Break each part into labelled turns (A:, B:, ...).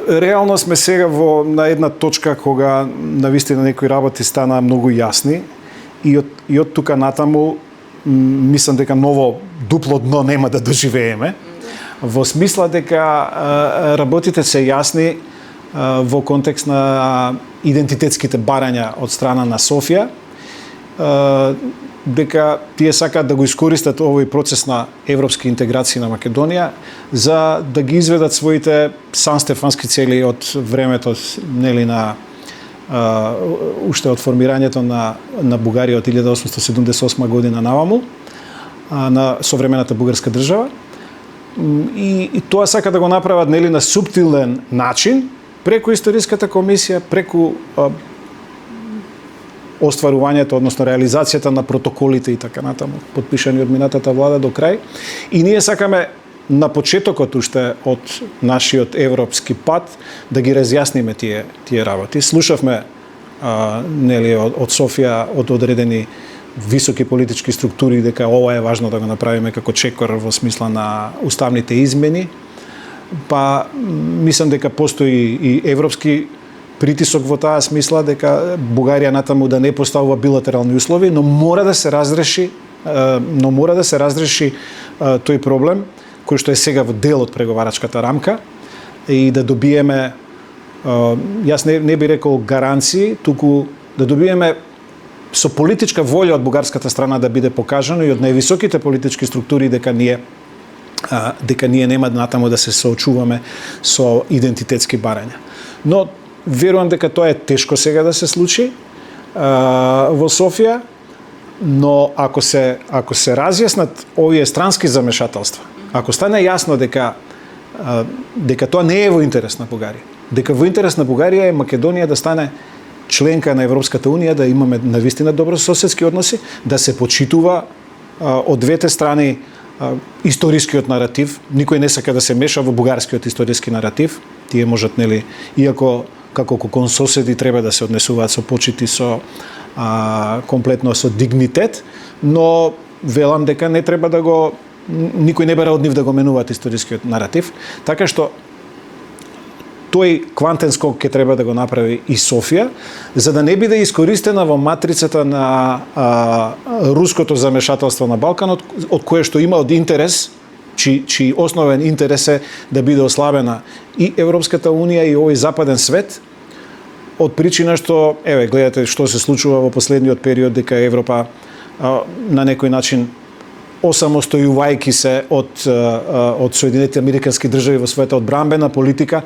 A: реално сме сега на една точка кога навистина некои работи стана многу јасни и од тука натаму мислам дека ново дупло дно нема да доживееме. Во смисла дека работите се јасни во контекст на идентитетските барања од страна на Софија, дека тие сакаат да го искористат овој процес на европски интеграција на Македонија за да ги изведат своите санстефански цели од времето нели на уште од формирањето на Бугарија од 1878 година наваму, на современата бугарска држава. И тоа сака да го направат нели на суптилен начин преку историската комисија, преку остварувањето, односно реализацијата на протоколите и така натаму, подпишани од минатата влада до крај. И ние сакаме на почетокот уште од нашиот европски пат да ги разјасниме тие работи. Слушавме нели од Софија, од одредени високи политички структури дека ова е важно да го направиме како чекор во смисла на уставните измени. Па мислам дека постои и европски притисок во таа смисла дека Бугарија натаму да не поставува билатерални услови, но мора да се разреши тој проблем кој што е сега во дел од преговарачката рамка и да добиеме јас не би рекол гаранции, туку да добиеме со политичка волја од бугарската страна да биде покажано и од највисоките политички структури дека ние нема натаму да се соочуваме со идентитетски барања. Но верувам дека тоа е тешко сега да се случи во Софија, но ако се разјаснат овие странски замешателства, ако стане јасно дека тоа не е во интерес на Бугарија, дека во интерес на Бугарија е Македонија да стане членка на Европската унија, да имаме навистина добрососедски односи, да се почитува од двете страни историскиот наратив. Никој не сака да се меша во бугарскиот историски наратив. Тие можат, нели, иако како кон соседи треба да се однесуваат со почит и со комплетно со дигнитет, но велам дека не треба да го никој не бара од нив да го менуваат историскиот наратив, така што тој квантен скок ќе треба да го направи и Софија, за да не биде искористена во матрицата на руското замешателство на Балканот, од кое што има од интерес, чии основен интерес е да биде ослабена и Европската унија и овој западен свет, од причина што, гледате што се случува во последниот период, дека Европа на некој начин осамостојувајќи се од Соединетите Американски држави во својата одбранбена политика,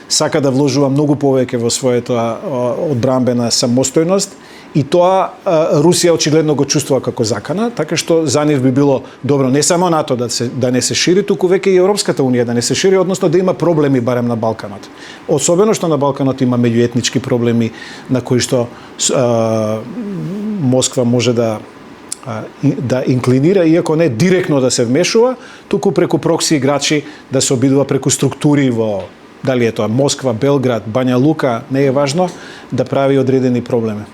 A: сака да вложува многу повеќе во својата одбранбена самостојност и тоа Русија очигледно го чувствува како закана, така што за нив би било добро не само НАТО да не се шири, туку веќе и Европската унија да не се шири, односно да има проблеми барем на Балканот. Особено што на Балканот има меѓуетнички проблеми на кои што Москва може да инклинира, иако не директно да се вмешува, туку преку прокси играчи да се обидува преку структури во дали е тоа Москва, Белград, Бања Лука, не е важно, да прави одредени проблеми.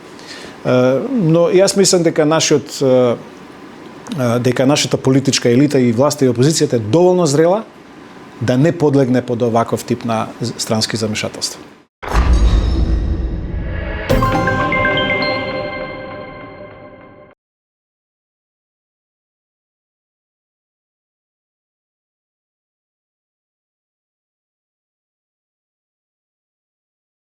A: Но јас мислам дека нашата политичка елита и власта и опозицијата е доволно зрела да не подлегне под оваков тип на странски замешателства.